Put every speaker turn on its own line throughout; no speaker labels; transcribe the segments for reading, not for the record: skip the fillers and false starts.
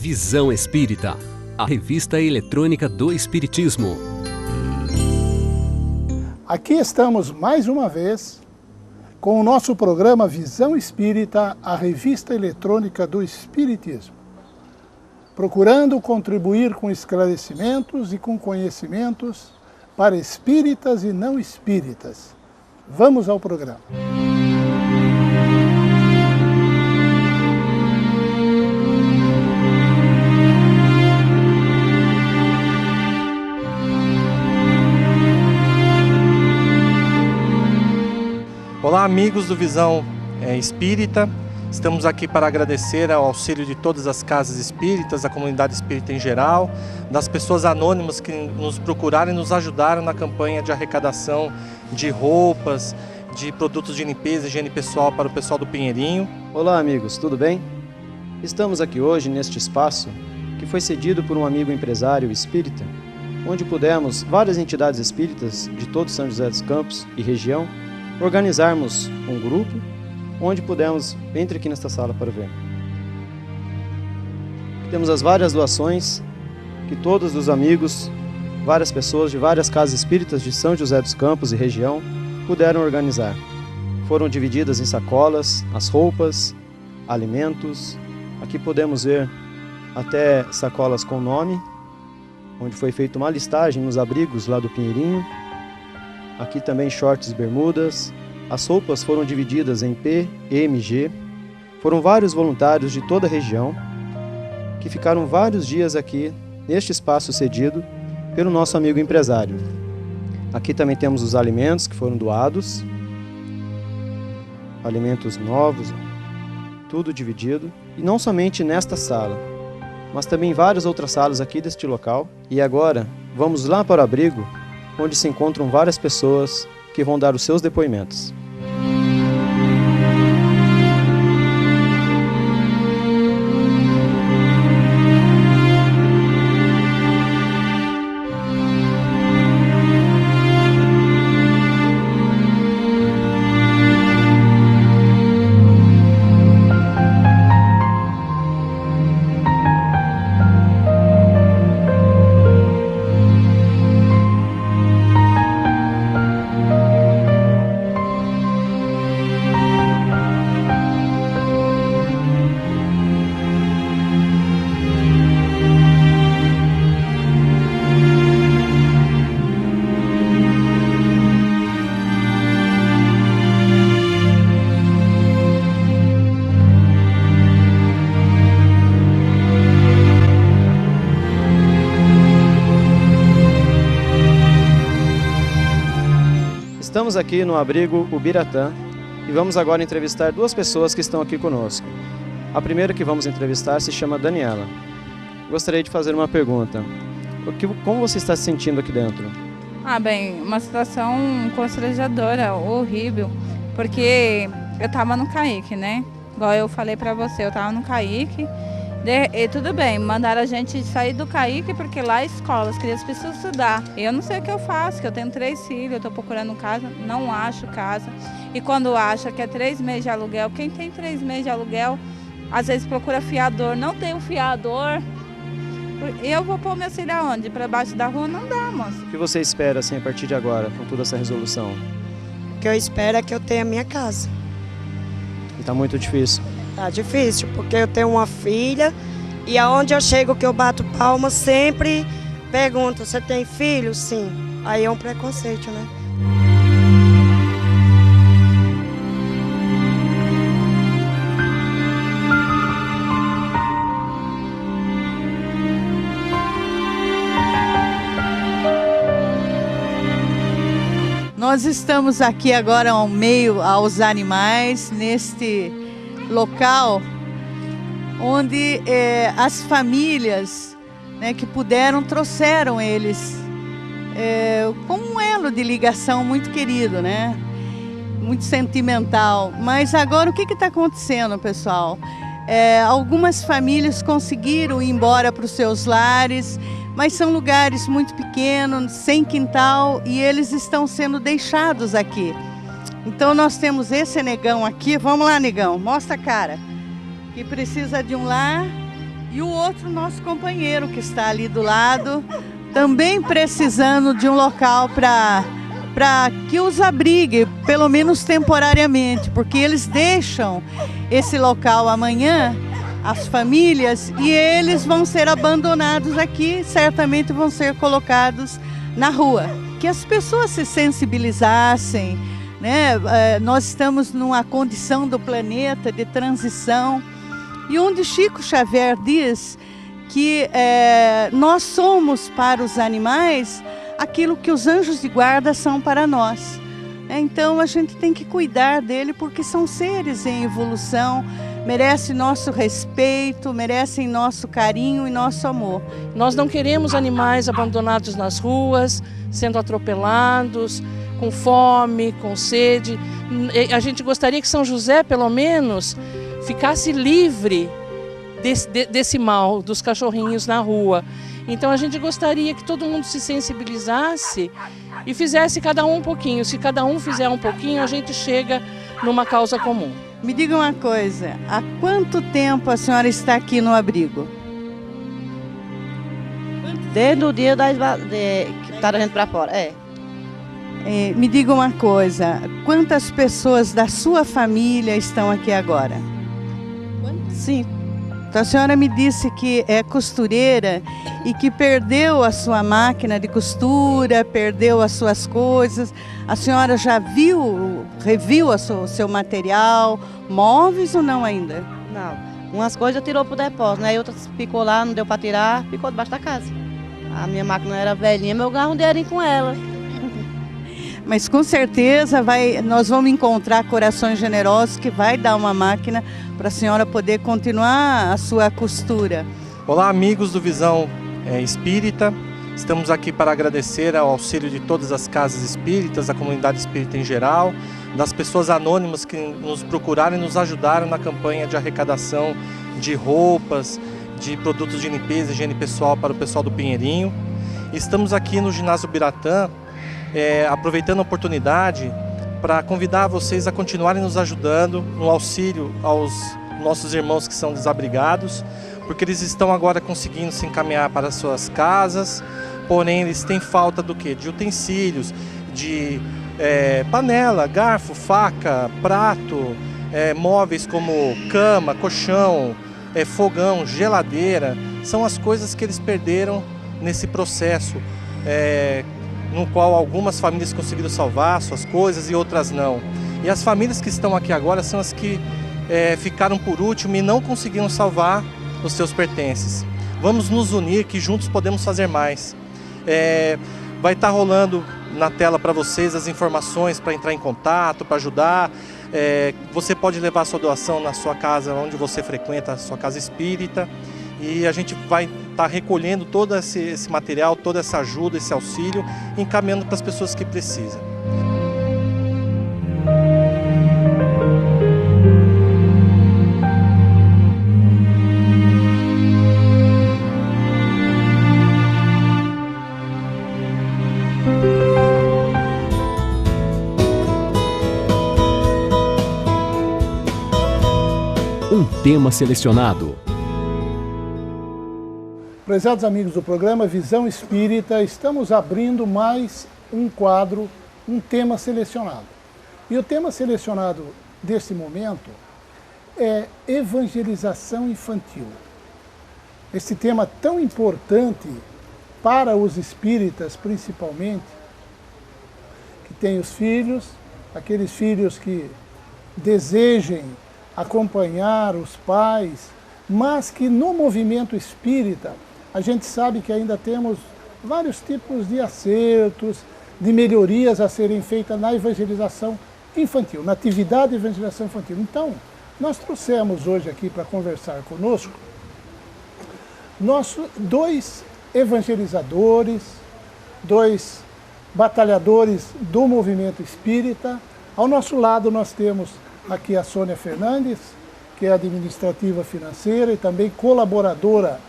Visão Espírita, a revista eletrônica do Espiritismo.
Aqui estamos mais uma vez com o nosso programa Visão Espírita, a revista eletrônica do Espiritismo, procurando contribuir com esclarecimentos e com conhecimentos para espíritas e não espíritas. Vamos ao programa.
Olá, amigos do Visão Espírita. Estamos aqui para agradecer ao auxílio de todas as casas espíritas, da comunidade espírita em geral, das pessoas anônimas que nos procuraram e nos ajudaram na campanha de arrecadação de roupas, de produtos de limpeza e higiene pessoal para o pessoal do Pinheirinho.
Olá, amigos, tudo bem? Estamos aqui hoje neste espaço que foi cedido por um amigo empresário espírita, onde pudemos, várias entidades espíritas de todo São José dos Campos e região, organizarmos um grupo onde pudemos, entre aqui nesta sala para ver. Temos as várias doações que todos os amigos, várias pessoas de várias casas espíritas de São José dos Campos e região puderam organizar. Foram divididas em sacolas, as roupas, alimentos. Aqui podemos ver até sacolas com nome, onde foi feita uma listagem nos abrigos lá do Pinheirinho. Aqui também shorts e bermudas. As roupas foram divididas em P, M, G. Foram vários voluntários de toda a região que ficaram vários dias aqui neste espaço cedido pelo nosso amigo empresário. Aqui também temos os alimentos que foram doados. Alimentos novos, tudo dividido. E não somente nesta sala, mas também em várias outras salas aqui deste local. E agora vamos lá para o abrigo, onde se encontram várias pessoas que vão dar os seus depoimentos. Estamos aqui no abrigo Ubiratã e vamos agora entrevistar duas pessoas que estão aqui conosco. A primeira que vamos entrevistar se chama Daniela. Gostaria de fazer uma pergunta. Como você está se sentindo aqui dentro?
Bem, uma situação constrangedora, horrível, porque eu estava no CAIC, né? Igual eu falei para você, eu estava no CAIC. E tudo bem, mandaram a gente sair do CAIC porque lá é escola, as crianças precisam estudar. Eu não sei o que eu faço, que eu tenho 3 filhos, eu estou procurando casa, não acho casa. E quando acha que é 3 meses de aluguel, quem tem 3 meses de aluguel, às vezes procura fiador, não tem um fiador. Eu vou pôr meu filho aonde? Para baixo da rua? Não dá, moço.
O que você espera assim, a partir de agora, com toda essa resolução?
O que eu espero é que eu tenha minha casa.
E está muito difícil.
Tá difícil, porque eu tenho uma filha e aonde eu chego que eu bato palma, sempre perguntam, você tem filho? Sim. Aí é um preconceito, né?
Nós estamos aqui agora ao meio aos animais, neste local onde as famílias, né, que puderam, trouxeram eles com um elo de ligação muito querido, né? Muito sentimental. Mas agora o que está acontecendo, pessoal? Algumas famílias conseguiram ir embora para os seus lares, mas são lugares muito pequenos, sem quintal, e eles estão sendo deixados aqui. Então nós temos esse negão aqui, vamos lá, negão, mostra a cara, que precisa de um lar E o outro nosso companheiro que está ali do lado, também precisando de um local para que os abrigue, pelo menos temporariamente, porque eles deixam esse local amanhã, as famílias, e eles vão ser abandonados aqui, certamente vão ser colocados na rua. Que as pessoas se sensibilizassem, né? Nós estamos numa condição do planeta de transição, e onde Chico Xavier diz que nós somos para os animais aquilo que os anjos de guarda são para nós. Então a gente tem que cuidar dele porque são seres em evolução, merecem nosso respeito, merecem nosso carinho e nosso amor.
Nós não queremos animais abandonados nas ruas, sendo atropelados, com fome, com sede. A gente gostaria que São José, pelo menos, ficasse livre desse mal, dos cachorrinhos na rua. Então a gente gostaria que todo mundo se sensibilizasse e fizesse cada um pouquinho. Se cada um fizer um pouquinho, a gente chega numa causa comum.
Me diga uma coisa, há quanto tempo a senhora está aqui no abrigo?
Desde o dia que está a gente para fora,
Me diga uma coisa, quantas pessoas da sua família estão aqui agora?
5.
Então a senhora me disse que é costureira e que perdeu a sua máquina de costura, perdeu as suas coisas. A senhora já reviu o seu material, móveis ou não ainda?
Não, umas coisas tirou para o depósito, né? E outras ficou lá, não deu para tirar, ficou debaixo da casa. A minha máquina era velhinha, mas eu ganhava um dinheirinho com ela.
Mas com certeza nós vamos encontrar corações generosos que vai dar uma máquina para a senhora poder continuar a sua costura.
Olá, amigos do Visão Espírita. Estamos aqui para agradecer ao auxílio de todas as casas espíritas, da comunidade espírita em geral, das pessoas anônimas que nos procuraram e nos ajudaram na campanha de arrecadação de roupas, de produtos de limpeza e higiene pessoal para o pessoal do Pinheirinho. Estamos aqui no Ginásio Biratã, aproveitando a oportunidade para convidar vocês a continuarem nos ajudando no auxílio aos nossos irmãos que são desabrigados, porque eles estão agora conseguindo se encaminhar para as suas casas, porém eles têm falta do quê? De utensílios, de panela, garfo, faca, prato, móveis como cama, colchão, fogão, geladeira. São as coisas que eles perderam nesse processo, no qual algumas famílias conseguiram salvar suas coisas e outras não. E as famílias que estão aqui agora são as que ficaram por último e não conseguiram salvar os seus pertences. Vamos nos unir, que juntos podemos fazer mais. Vai estar rolando na tela para vocês as informações para entrar em contato, para ajudar. Você pode levar a sua doação na sua casa, onde você frequenta, a sua casa espírita. E a gente vai estar recolhendo todo esse material, toda essa ajuda, esse auxílio, encaminhando para as pessoas que precisam.
Um tema selecionado.
Prezados amigos do programa Visão Espírita, estamos abrindo mais um quadro, um tema selecionado. E o tema selecionado deste momento é evangelização infantil. Esse tema tão importante para os espíritas, principalmente, que têm os filhos, aqueles filhos que desejem acompanhar os pais, mas que no movimento espírita a gente sabe que ainda temos vários tipos de acertos, de melhorias a serem feitas na evangelização infantil, na atividade de evangelização infantil. Então, nós trouxemos hoje aqui para conversar conosco dois evangelizadores, dois batalhadores do movimento espírita. Ao nosso lado nós temos aqui a Sônia Fernandes, que é administrativa financeira e também colaboradora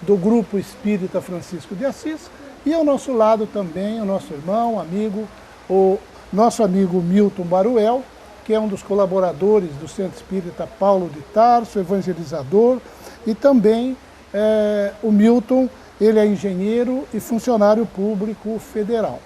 do Grupo Espírita Francisco de Assis, e ao nosso lado também o nosso irmão, amigo, o nosso amigo Milton Baruel, que é um dos colaboradores do Centro Espírita Paulo de Tarso, evangelizador, e também o Milton, ele é engenheiro e funcionário público federal.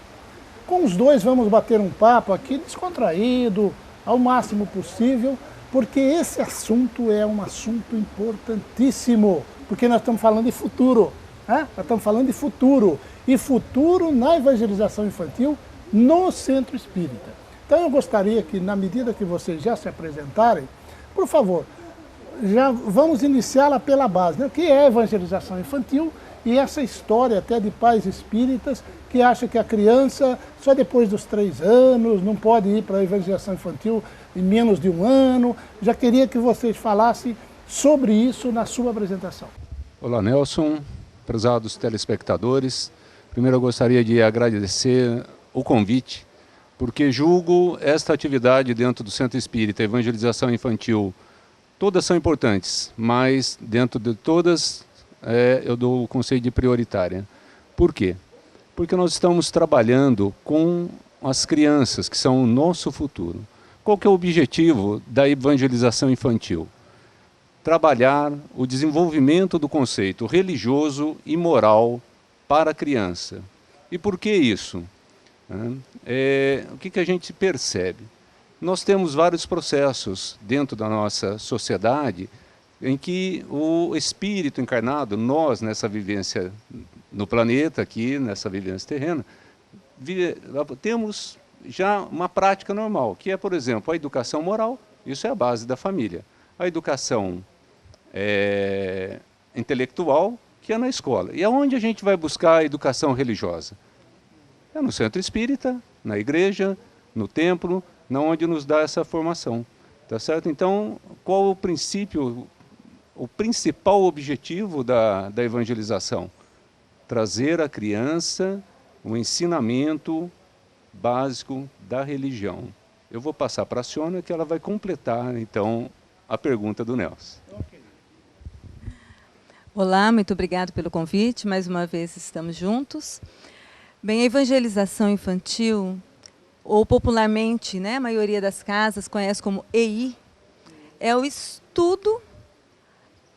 Com os dois vamos bater um papo aqui descontraído, ao máximo possível, porque esse assunto é um assunto importantíssimo, porque nós estamos falando de futuro, né? Nós estamos falando de futuro, e futuro na evangelização infantil no Centro Espírita. Então eu gostaria que, na medida que vocês já se apresentarem, por favor, já vamos iniciá-la pela base, né? O que é evangelização infantil e essa história até de pais espíritas que acham que a criança, só depois dos 3 anos, não pode ir para a evangelização infantil em menos de 1 ano. Já queria que vocês falassem sobre isso na sua apresentação.
Olá, Nelson, prezados telespectadores. Primeiro eu gostaria de agradecer o convite, porque julgo esta atividade dentro do Centro Espírita, evangelização infantil, todas são importantes, mas dentro de todas eu dou o conceito de prioritária. Por quê? Porque nós estamos trabalhando com as crianças, que são o nosso futuro. Qual que é o objetivo da evangelização infantil? Trabalhar o desenvolvimento do conceito religioso e moral para a criança. E por que isso? O que a gente percebe? Nós temos vários processos dentro da nossa sociedade em que o espírito encarnado, nós nessa vivência no planeta aqui, nessa vivência terrena, temos já uma prática normal, que é, por exemplo, a educação moral, isso é a base da família. A educação intelectual, que é na escola. E aonde a gente vai buscar a educação religiosa? É no Centro Espírita, na igreja, no templo, onde nos dá essa formação. Tá certo? Então, qual o princípio, o principal objetivo da evangelização? Trazer à criança o ensinamento básico da religião. Eu vou passar para a Siona, que ela vai completar, então, a pergunta do Nelson.
Olá, muito obrigado pelo convite. Mais uma vez estamos juntos. Bem, a evangelização infantil, ou popularmente, né, a maioria das casas conhece como EI, é o estudo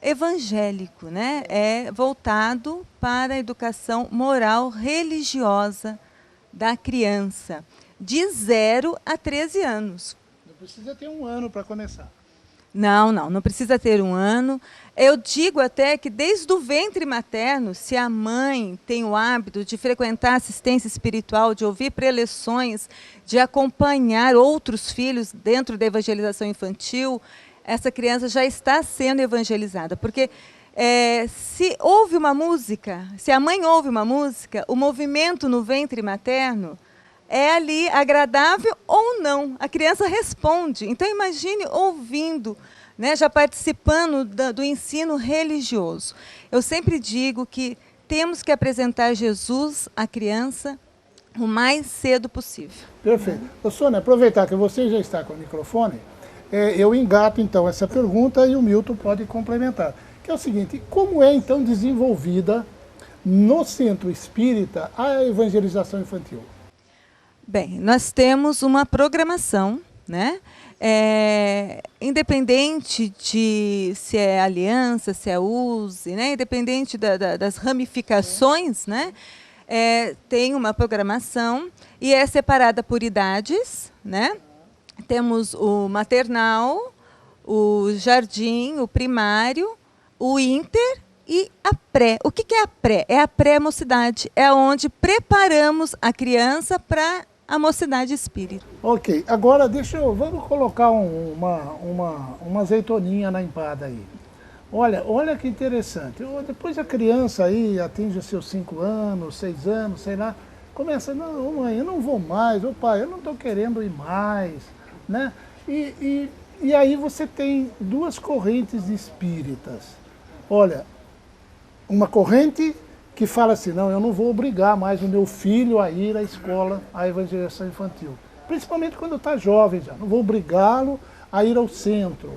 evangélico, né? É voltado para a educação moral religiosa da criança, de 0 a 13 anos.
Não precisa ter 1 ano para começar.
Não precisa ter 1 ano. Eu digo até que desde o ventre materno, se a mãe tem o hábito de frequentar assistência espiritual, de ouvir preleções, de acompanhar outros filhos dentro da evangelização infantil, essa criança já está sendo evangelizada. Porque se ouve uma música, se a mãe ouve uma música, o movimento no ventre materno é ali agradável ou não. A criança responde. Então, imagine ouvindo, né, já participando do ensino religioso. Eu sempre digo que temos que apresentar Jesus à criança o mais cedo possível.
Perfeito. Sônia, aproveitar que você já está com o microfone, eu engato, então, essa pergunta e o Milton pode complementar. Que é o seguinte, como é, então, desenvolvida no Centro Espírita a evangelização infantil?
Bem, nós temos uma programação, né? Independente de se é aliança, se é USE, né? Independente das ramificações, né? Tem uma programação e é separada por idades, né? Temos o maternal, o jardim, o primário, o inter e a pré. O que é a pré? É a pré-mocidade, é onde preparamos a criança para a mocidade espírita.
Ok, agora vamos colocar uma azeitoninha na empada aí. Olha que interessante. Depois a criança aí atinge os seus 5 anos, 6 anos, sei lá, começa, não, mãe, eu não vou mais, ô pai, eu não estou querendo ir mais, né? E aí você tem 2 correntes de espíritas. Olha, uma corrente que fala assim, não, eu não vou obrigar mais o meu filho a ir à escola, à evangelização infantil. Principalmente quando está jovem já, não vou obrigá-lo a ir ao centro.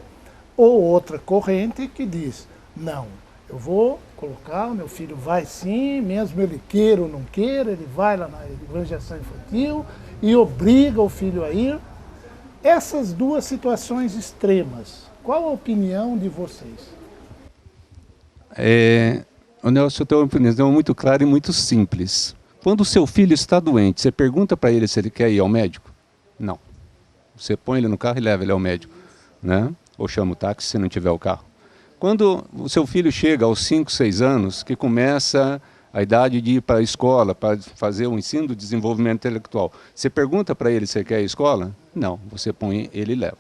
Ou outra corrente que diz, não, eu vou colocar, o meu filho vai sim, mesmo ele queira ou não queira, ele vai lá na evangelização infantil e obriga o filho a ir. Essas 2 situações extremas, qual a opinião de vocês?
O Nelson tem uma opinião muito clara e muito simples. Quando o seu filho está doente, você pergunta para ele se ele quer ir ao médico? Não. Você põe ele no carro e leva ele ao médico, né? Ou chama o táxi se não tiver o carro. Quando o seu filho chega aos 5, 6 anos, que começa a idade de ir para a escola, para fazer o ensino do desenvolvimento intelectual, você pergunta para ele se ele quer ir à escola? Não, você põe ele e leva.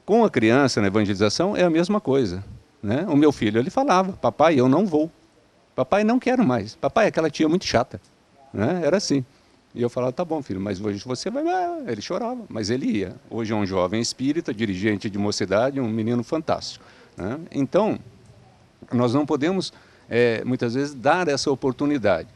Com a criança na evangelização é a mesma coisa, né? O meu filho, ele falava, papai, eu não vou. Papai, não quero mais. Papai, aquela tia muito chata, né? Era assim. E eu falava, tá bom, filho, mas hoje você vai... Ele chorava, mas ele ia. Hoje é um jovem espírita, dirigente de mocidade, um menino fantástico, né? Então, nós não podemos, muitas vezes, dar essa oportunidade.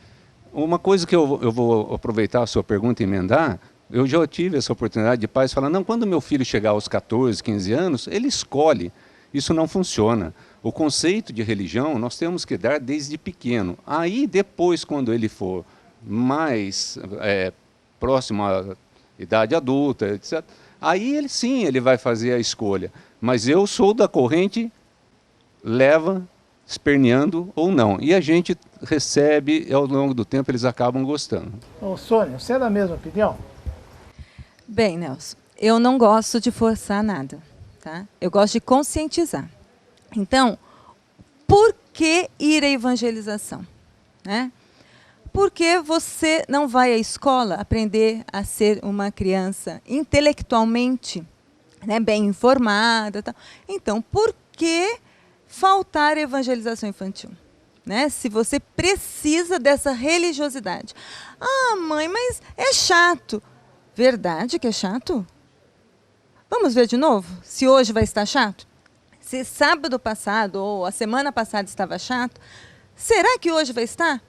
Uma coisa que eu vou aproveitar a sua pergunta e emendar, eu já tive essa oportunidade de pais falando, não, quando meu filho chegar aos 14, 15 anos, ele escolhe. Isso não funciona. O conceito de religião nós temos que dar desde pequeno. Aí, depois, quando ele for mais próximo à idade adulta, etc., aí ele sim, ele vai fazer a escolha. Mas eu sou da corrente, leva, esperneando ou não. E a gente recebe, ao longo do tempo, eles acabam gostando.
Ô, Sônia, você é da mesma opinião?
Bem, Nelson, eu não gosto de forçar nada, tá? Eu gosto de conscientizar. Então, por que ir à evangelização, né? Porque você não vai à escola aprender a ser uma criança intelectualmente, né, bem informada. Tal. Então, por que faltar a evangelização infantil? Né? Se você precisa dessa religiosidade. Ah, mãe, mas é chato. Verdade que é chato? Vamos ver de novo? Se hoje vai estar chato? Se sábado passado ou a semana passada estava chato, será que hoje vai estar?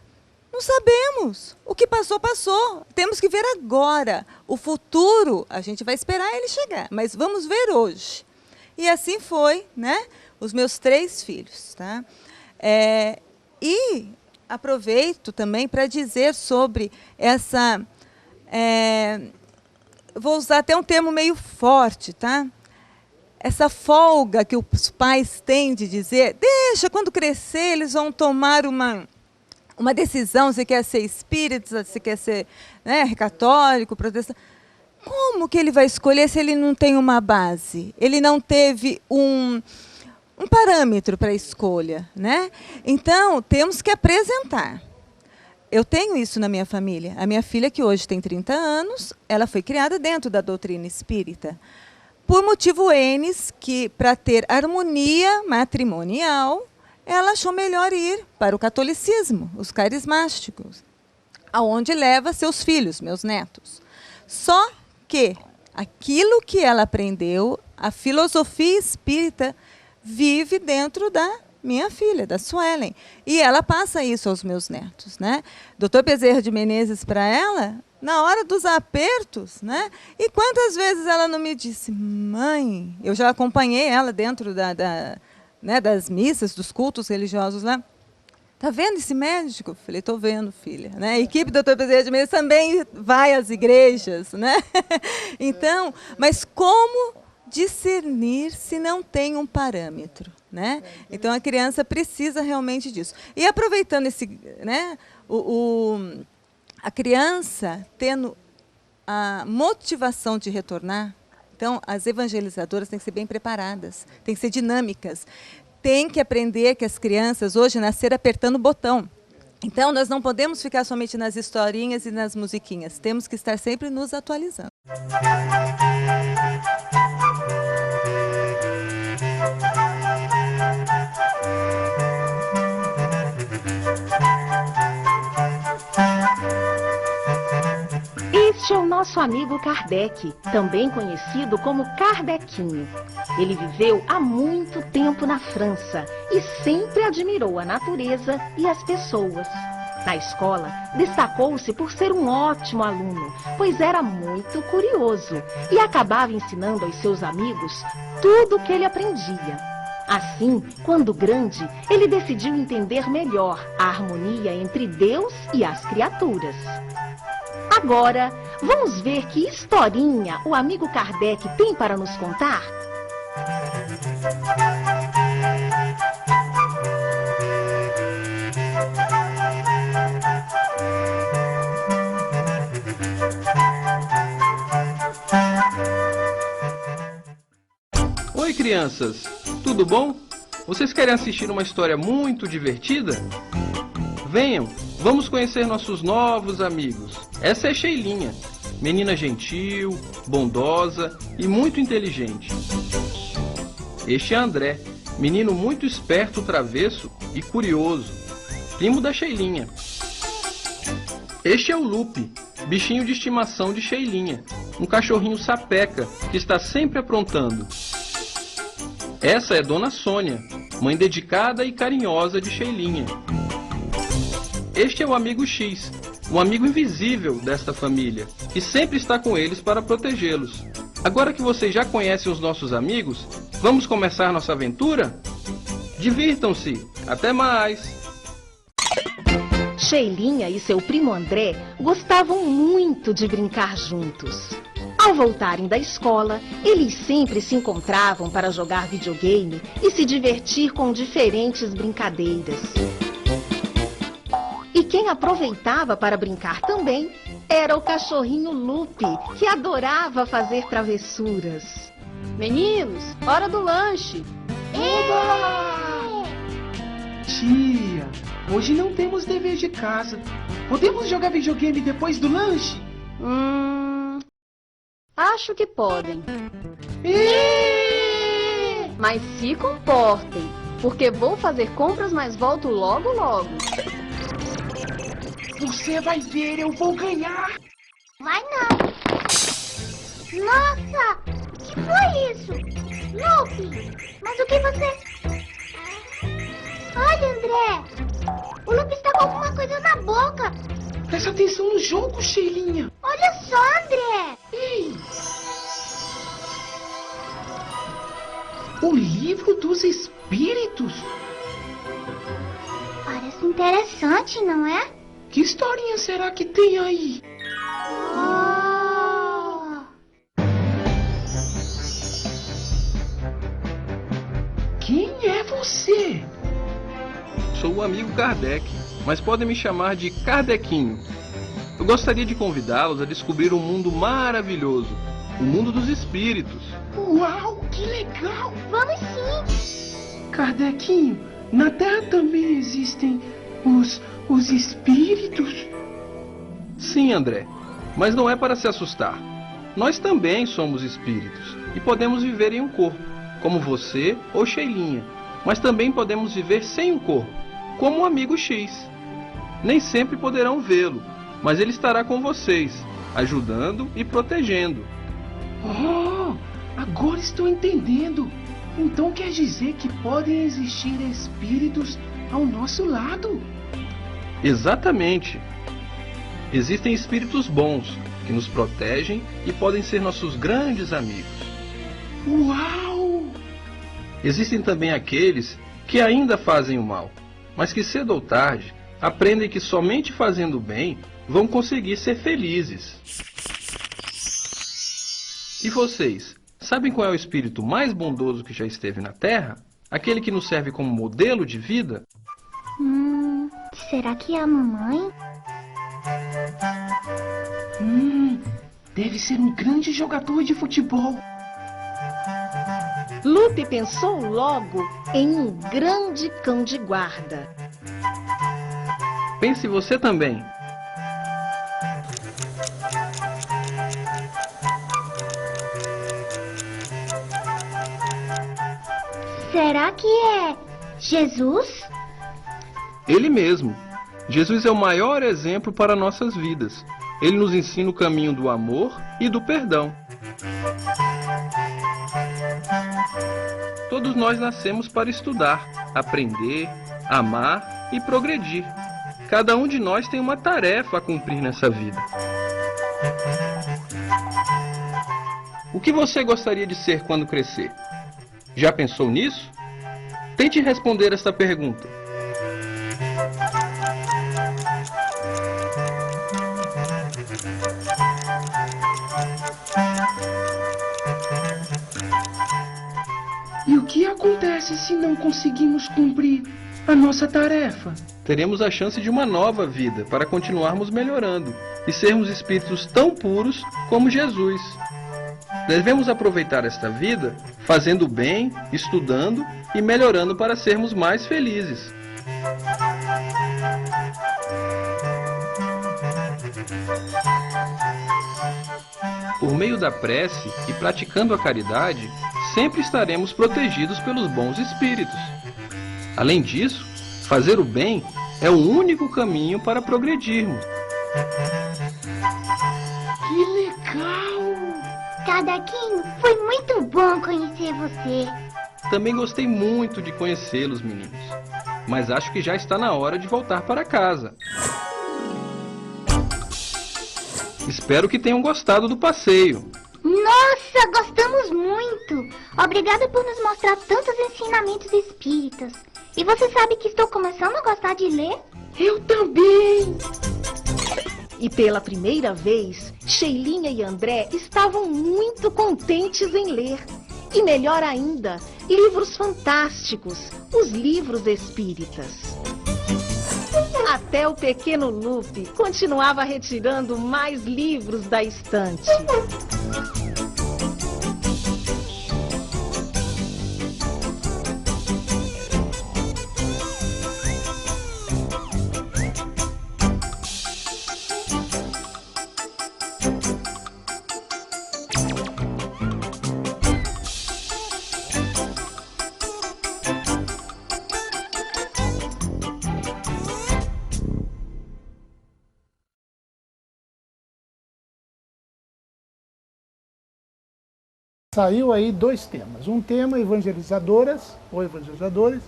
Não sabemos. O que passou, passou. Temos que ver agora. O futuro, a gente vai esperar ele chegar, mas vamos ver hoje. E assim foi, né? Os meus 3 filhos. Tá? E aproveito também para dizer sobre essa... vou usar até um termo meio forte, tá? Essa folga que os pais têm de dizer, deixa, quando crescer, eles vão tomar uma decisão, se quer ser espírita, se quer ser, né, católico, protestante. Como que ele vai escolher se ele não tem uma base? Ele não teve um parâmetro para a escolha, né? Então, temos que apresentar. Eu tenho isso na minha família. A minha filha, que hoje tem 30 anos, ela foi criada dentro da doutrina espírita. Por motivo N, que para ter harmonia matrimonial, ela achou melhor ir para o catolicismo, os carismáticos, aonde leva seus filhos, meus netos. Só que aquilo que ela aprendeu, a filosofia espírita, vive dentro da minha filha, da Suelen. E ela passa isso aos meus netos, né? Dr. Bezerra de Menezes, para ela, na hora dos apertos, né? E quantas vezes ela não me disse, mãe, eu já acompanhei ela dentro né, das missas, dos cultos religiosos lá. Tá vendo esse médico? Eu falei, estou vendo, filha. Né? A equipe do Dr. Bezerra de Menezes também vai às igrejas, né? Então, mas como discernir se não tem um parâmetro, né? Então a criança precisa realmente disso. E aproveitando esse, né, a criança tendo a motivação de retornar, então as evangelizadoras têm que ser bem preparadas, têm que ser dinâmicas, tem que aprender que as crianças hoje nasceram apertando o botão. Então nós não podemos ficar somente nas historinhas e nas musiquinhas, temos que estar sempre nos atualizando.
Este é o nosso amigo Kardec, também conhecido como Kardecinho. Ele viveu há muito tempo na França e sempre admirou a natureza e as pessoas. Na escola, destacou-se por ser um ótimo aluno, pois era muito curioso e acabava ensinando aos seus amigos tudo o que ele aprendia. Assim, quando grande, ele decidiu entender melhor a harmonia entre Deus e as criaturas. Agora, vamos ver que historinha o amigo Kardec tem para nos contar?
crianças, tudo bom? Vocês querem assistir uma história muito divertida? Venham, vamos conhecer nossos novos amigos. Essa é Sheilinha, menina gentil, bondosa e muito inteligente. Este é André, menino muito esperto, travesso e curioso, primo da Sheilinha. Este é o Lupe, bichinho de estimação de Sheilinha, um cachorrinho sapeca que está sempre aprontando. Essa é Dona Sônia, mãe dedicada e carinhosa de Sheilinha. Este é o amigo X, um amigo invisível desta família, que sempre está com eles para protegê-los. Agora que vocês já conhecem os nossos amigos, vamos começar nossa aventura? Divirtam-se! Até mais!
Sheilinha e seu primo André gostavam muito de brincar juntos. Ao voltarem da escola, eles sempre se encontravam para jogar videogame e se divertir com diferentes brincadeiras. E quem aproveitava para brincar também era o cachorrinho Lupe, que adorava fazer travessuras.
Meninos, hora do lanche!
Tia, hoje não temos dever de casa. Podemos jogar videogame depois do lanche?
Acho que podem. Mas se comportem, porque vou fazer compras, mas volto logo logo.
Você vai ver, eu vou ganhar!
Vai não! Nossa! O que foi isso? Lupe! Mas o que você... Olha, André! O Lupe está com alguma coisa na boca!
Presta atenção no jogo, Sheilinha!
Olha só, André!
Ei! O livro dos espíritos!
Parece interessante, não é?
Que historinha será que tem aí? Quem é você?
Sou o amigo Kardec, mas podem me chamar de Kardequinho. Eu gostaria de convidá-los a descobrir um mundo maravilhoso, o mundo dos espíritos.
Uau, que legal!
Vamos sim!
Kardequinho, na Terra também existem os espíritos?
Sim, André, mas não é para se assustar. Nós também somos espíritos e podemos viver em um corpo, como você ou Sheilinha, mas também podemos viver sem um corpo, como o amigo X. Nem sempre poderão vê-lo, mas ele estará com vocês, ajudando e protegendo.
Oh, agora estou entendendo. Então quer dizer que podem existir espíritos ao nosso lado?
Exatamente. Existem espíritos bons que nos protegem e podem ser nossos grandes amigos.
Uau!
Existem também aqueles que ainda fazem o mal, mas que cedo ou tarde aprendem que somente fazendo o bem vão conseguir ser felizes. E vocês, sabem qual é o espírito mais bondoso que já esteve na Terra? Aquele que nos serve como modelo de vida?
Será que é a mamãe?
Deve ser um grande jogador de futebol.
Lupe pensou logo em um grande cão de guarda.
Pense você também.
Será que é Jesus?
Ele mesmo. Jesus é o maior exemplo para nossas vidas. Ele nos ensina o caminho do amor e do perdão. Todos nós nascemos para estudar, aprender, amar e progredir. Cada um de nós tem uma tarefa a cumprir nessa vida. O que você gostaria de ser quando crescer? Já pensou nisso? Tente responder esta pergunta.
E o que acontece se não conseguimos cumprir a nossa tarefa?
Teremos a chance de uma nova vida para continuarmos melhorando e sermos espíritos tão puros como Jesus. Devemos aproveitar esta vida fazendo bem, estudando e melhorando para sermos mais felizes. Por meio da prece e praticando a caridade, sempre estaremos protegidos pelos bons espíritos. Além disso, fazer o bem é o único caminho para progredirmos.
Que legal!
Kardequinho, foi muito bom conhecer você.
Também gostei muito de conhecê-los, meninos. Mas acho que já está na hora de voltar para casa. Espero que tenham gostado do passeio.
Nossa, gostamos muito. Obrigada por nos mostrar tantos ensinamentos espíritas. E você sabe que estou começando a gostar de ler?
Eu também!
E pela primeira vez, Sheilinha e André estavam muito contentes em ler. E melhor ainda, livros fantásticos, os livros espíritas. Até o pequeno Lupe continuava retirando mais livros da estante.
Saiu aí 2 temas. Um tema evangelizadoras ou evangelizadores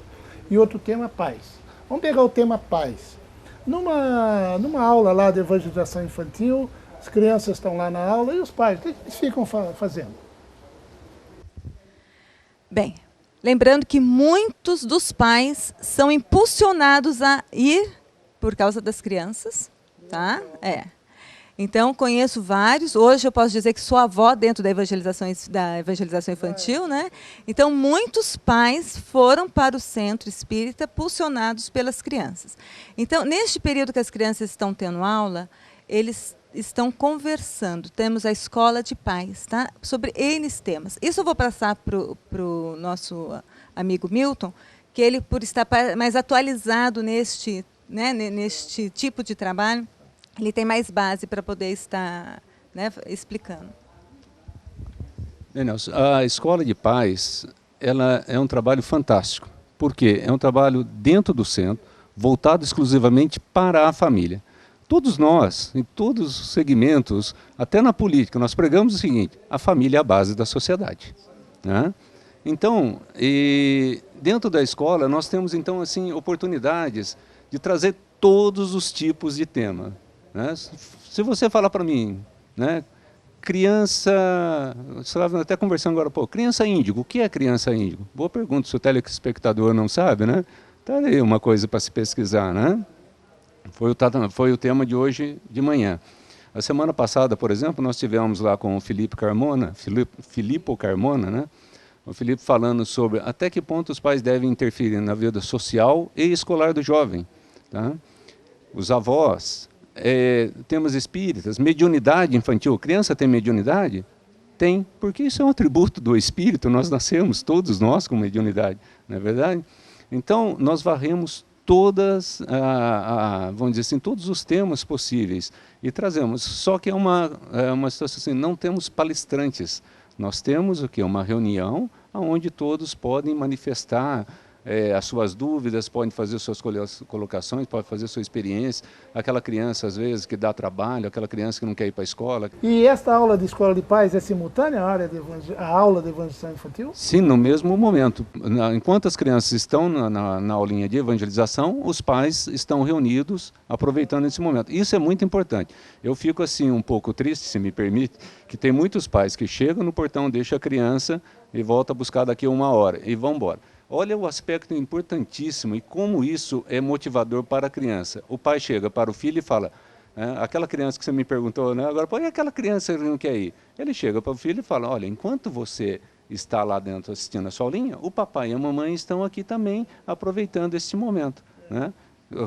e outro tema pais. Vamos pegar o tema pais. Numa aula lá de evangelização infantil, as crianças estão lá na aula e os pais, o que eles ficam fazendo?
Bem, lembrando que muitos dos pais são impulsionados a ir por causa das crianças, tá? Então, conheço vários. Hoje eu posso dizer que sou avó dentro da evangelização infantil, né? Então, muitos pais foram para o centro espírita pulsionados pelas crianças. Então, neste período que as crianças estão tendo aula, eles estão conversando. Temos a escola de pais, tá? Sobre N temas. Isso eu vou passar para o nosso amigo Milton, que ele, por estar mais atualizado neste tipo de trabalho, ele tem mais base para poder estar, né, explicando.
Nelson, a Escola de Pais, ela é um trabalho fantástico. Por quê? É um trabalho dentro do centro, voltado exclusivamente para a família. Todos nós, em todos os segmentos, até na política, nós pregamos o seguinte: a família é a base da sociedade, né? Então, dentro da escola, nós temos então assim oportunidades de trazer todos os tipos de tema. Né? Se você falar para mim, né, criança, você estava até conversando agora, criança índigo, o que é criança índigo? Boa pergunta, se o telespectador não sabe, né? Tá aí uma coisa para se pesquisar, né? Foi o tema de hoje de manhã. A semana passada, por exemplo, nós tivemos lá com o Filippo Carmona, né? O Filipe falando sobre até que ponto os pais devem interferir na vida social e escolar do jovem, tá? Os avós, temas espíritas, mediunidade infantil. Criança tem mediunidade? Tem, porque isso é um atributo do espírito, nós nascemos, todos nós, com mediunidade, não é verdade? Então, nós varremos todas, vamos dizer assim, todos os temas possíveis e trazemos. Só que é uma situação assim, não temos palestrantes, nós temos o quê? Uma reunião onde todos podem manifestar as suas dúvidas, podem fazer suas colocações, podem fazer sua experiência. Aquela criança, às vezes, que dá trabalho, aquela criança que não quer ir para a escola.
E esta aula de escola de pais é simultânea à aula de evangelização infantil?
Sim, no mesmo momento. Enquanto as crianças estão na aulinha de evangelização, os pais estão reunidos, aproveitando esse momento. Isso é muito importante. Eu fico assim um pouco triste, se me permite, que tem muitos pais que chegam no portão, deixam a criança e voltam a buscar daqui a 1 hora e vão embora. Olha o aspecto importantíssimo e como isso é motivador para a criança. O pai chega para o filho e fala, aquela criança que você me perguntou, né, agora, e aquela criança que não quer ir? Ele chega para o filho e fala, olha, enquanto você está lá dentro assistindo a sua aulinha, o papai e a mamãe estão aqui também aproveitando este momento, né?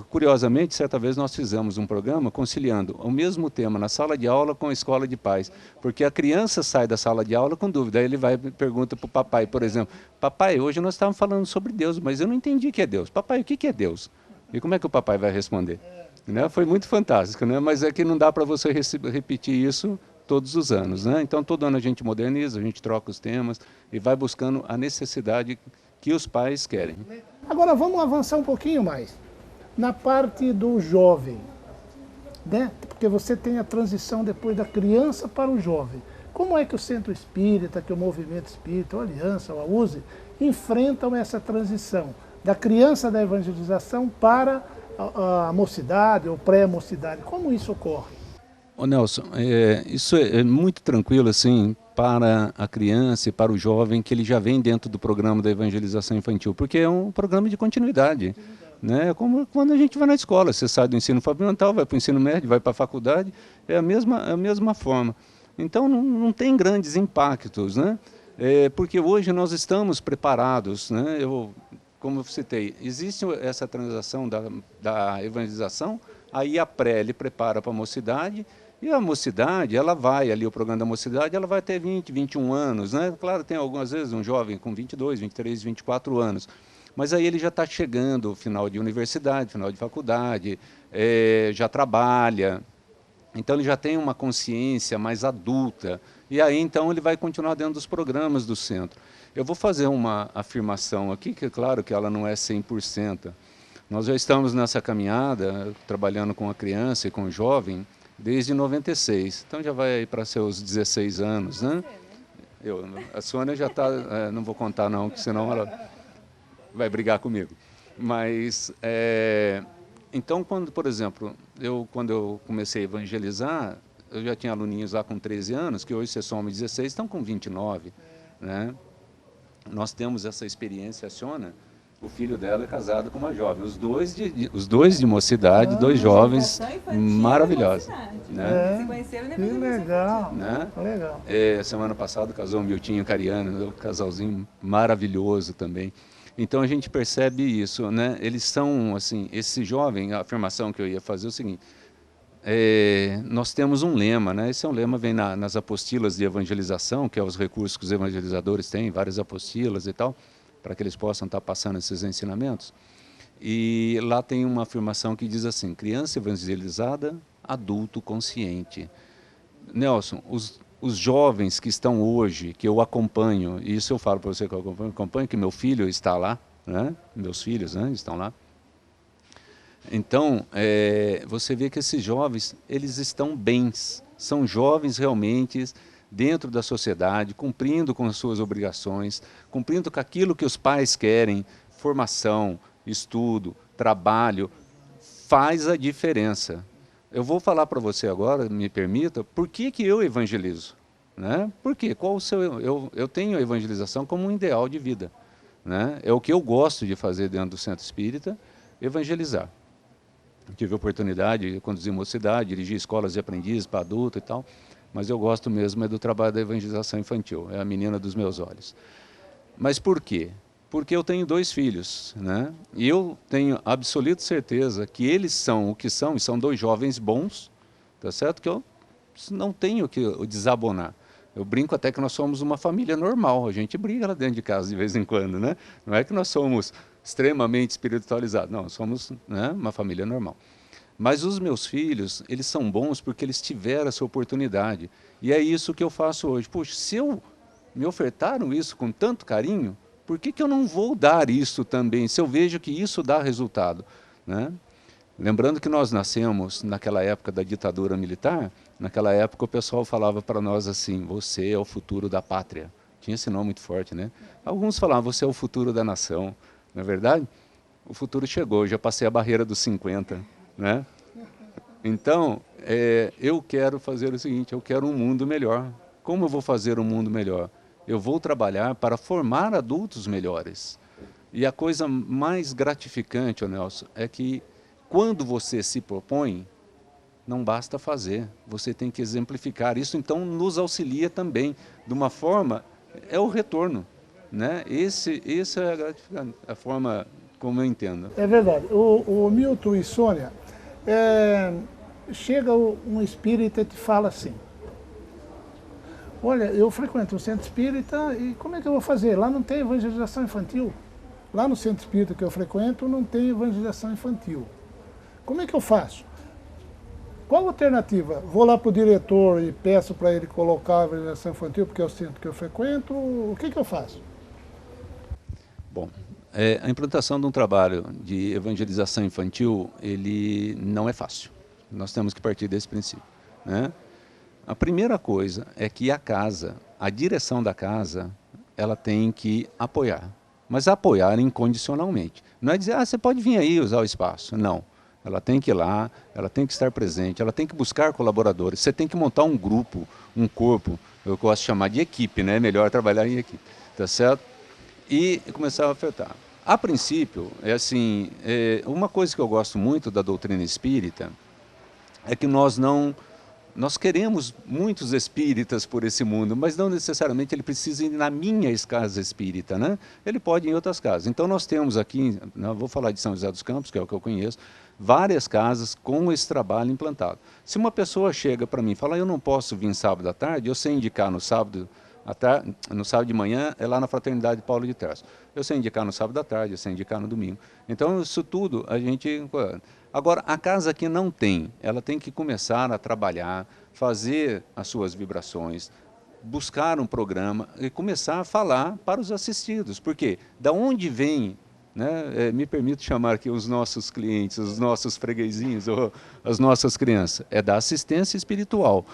Curiosamente, certa vez nós fizemos um programa conciliando o mesmo tema na sala de aula com a escola de pais, porque a criança sai da sala de aula com dúvida, aí ele vai e pergunta para o papai, por exemplo, papai, hoje nós estávamos falando sobre Deus, mas eu não entendi o que é Deus. Papai, o que é Deus? E como é que o papai vai responder? Né? Foi muito fantástico, né? Mas é que não dá para você repetir isso todos os anos, né? Então, todo ano a gente moderniza, a gente troca os temas e vai buscando a necessidade que os pais querem.
Agora vamos avançar um pouquinho mais. Na parte do jovem, né? Porque você tem a transição depois da criança para o jovem. Como é que o Centro Espírita, que o Movimento Espírita, a Aliança, a USE, enfrentam essa transição da criança da evangelização para a mocidade ou pré-mocidade? Como isso ocorre?
Ô Nelson, isso é muito tranquilo assim para a criança e para o jovem que ele já vem dentro do programa da evangelização infantil, porque é um programa de continuidade. Né? Como quando a gente vai na escola, você sai do ensino fundamental, vai para o ensino médio, vai para a faculdade, é a mesma forma. Então não tem grandes impactos, né? Porque hoje nós estamos preparados, né? Como eu citei, existe essa transação da evangelização, aí a pré ele prepara para a mocidade, e a mocidade, ela vai ali, o programa da mocidade, ela vai até 20, 21 anos, né? Claro, tem algumas vezes um jovem com 22, 23, 24 anos, mas aí ele já está chegando ao final de universidade, final de faculdade, já trabalha, então ele já tem uma consciência mais adulta, e aí então ele vai continuar dentro dos programas do centro. Eu vou fazer uma afirmação aqui, que é claro que ela não é 100%. Nós já estamos nessa caminhada, trabalhando com a criança e com o jovem, desde 96. Então já vai para seus 16 anos, né? A Sônia já está, não vou contar não, porque senão ela vai brigar comigo. Mas, então, por exemplo, quando eu comecei a evangelizar, eu já tinha aluninhos lá com 13 anos, que hoje você soma 16, estão com 29, né? Nós temos essa experiência, a Sônia, o filho dela é casado com uma jovem, os dois de mocidade, dois jovens maravilhosos. Né?
Se conheceram depois. Que legal,
né?
Legal.
Semana passada casou o Miltinho Cariano, um casalzinho maravilhoso também. Então a gente percebe isso, né? Eles são, assim, esse jovem, a afirmação que eu ia fazer é o seguinte, nós temos um lema, né? Esse é um lema, vem nas apostilas de evangelização, que é os recursos que os evangelizadores têm, várias apostilas e tal, para que eles possam estar passando esses ensinamentos. E lá tem uma afirmação que diz assim, criança evangelizada, adulto consciente. Nelson, os jovens que estão hoje, que eu acompanho, e isso eu falo para você que eu acompanho, que meu filho está lá, né? Meus filhos, né, estão lá. Então, você vê que esses jovens, eles estão bens, são jovens realmente dentro da sociedade, cumprindo com as suas obrigações, cumprindo com aquilo que os pais querem, formação, estudo, trabalho, faz a diferença. Eu vou falar para você agora, me permita, por que eu evangelizo? Né? Por quê? Eu tenho a evangelização como um ideal de vida. Né? É o que eu gosto de fazer dentro do Centro Espírita, evangelizar. Tive a oportunidade de conduzir mocidade, dirigir escolas de aprendizes para adulto e tal, mas eu gosto mesmo do trabalho da evangelização infantil, é a menina dos meus olhos. Mas por quê? Porque eu tenho 2 filhos, né? E eu tenho absoluta certeza que eles são o que são, e são 2 jovens bons, tá certo? Que eu não tenho que desabonar. Eu brinco até que nós somos uma família normal, a gente briga lá dentro de casa de vez em quando, né? Não é que nós somos extremamente espiritualizados, não, somos, né, uma família normal. Mas os meus filhos, eles são bons porque eles tiveram essa oportunidade. E é isso que eu faço hoje. Puxa, se me ofertaram isso com tanto carinho, por que eu não vou dar isso também, se eu vejo que isso dá resultado? Né? Lembrando que nós nascemos naquela época da ditadura militar, naquela época o pessoal falava para nós assim, você é o futuro da pátria. Tinha esse nome muito forte, né? Alguns falavam, você é o futuro da nação. Não é verdade? O futuro chegou, já passei a barreira dos 50. Né? Então, eu quero fazer o seguinte, eu quero um mundo melhor. Como eu vou fazer um mundo melhor? Eu vou trabalhar para formar adultos melhores. E a coisa mais gratificante, Nelson, é que quando você se propõe, não basta fazer, você tem que exemplificar. Isso então nos auxilia também, de uma forma, é o retorno. Né? Esse é a forma como eu entendo.
É verdade. O Milton e Sônia, chega um espírita e te fala assim: olha, eu frequento o centro espírita e como é que eu vou fazer? Lá não tem evangelização infantil. Lá no centro espírita que eu frequento não tem evangelização infantil. Como é que eu faço? Qual a alternativa? Vou lá para o diretor e peço para ele colocar a evangelização infantil porque é o centro que eu frequento? O que eu faço?
Bom, a implantação de um trabalho de evangelização infantil, ele não é fácil. Nós temos que partir desse princípio, né? A primeira coisa é que a direção da casa, ela tem que apoiar, mas apoiar incondicionalmente. Não é dizer, você pode vir aí usar o espaço. Não. Ela tem que ir lá, ela tem que estar presente, ela tem que buscar colaboradores. Você tem que montar um grupo, um corpo, eu gosto de chamar de equipe, né? É melhor trabalhar em equipe, tá certo? E começar a ofertar. A princípio, uma coisa que eu gosto muito da doutrina espírita é que nós queremos muitos espíritas por esse mundo, mas não necessariamente ele precisa ir na minha casa espírita, né? Ele pode ir em outras casas. Então nós temos aqui, vou falar de São José dos Campos, que é o que eu conheço, várias casas com esse trabalho implantado. Se uma pessoa chega para mim e fala, eu não posso vir sábado à tarde, eu sei indicar no sábado de manhã, é lá na Fraternidade Paulo de Tarso. Eu sei indicar no sábado à tarde, eu sei indicar no domingo. Então isso tudo a gente... Agora, a casa que não tem, ela tem que começar a trabalhar, fazer as suas vibrações, buscar um programa e começar a falar para os assistidos. Porque da onde vem, né, me permito chamar aqui os nossos clientes, os nossos freguesinhos, ou as nossas crianças, é da assistência espiritual.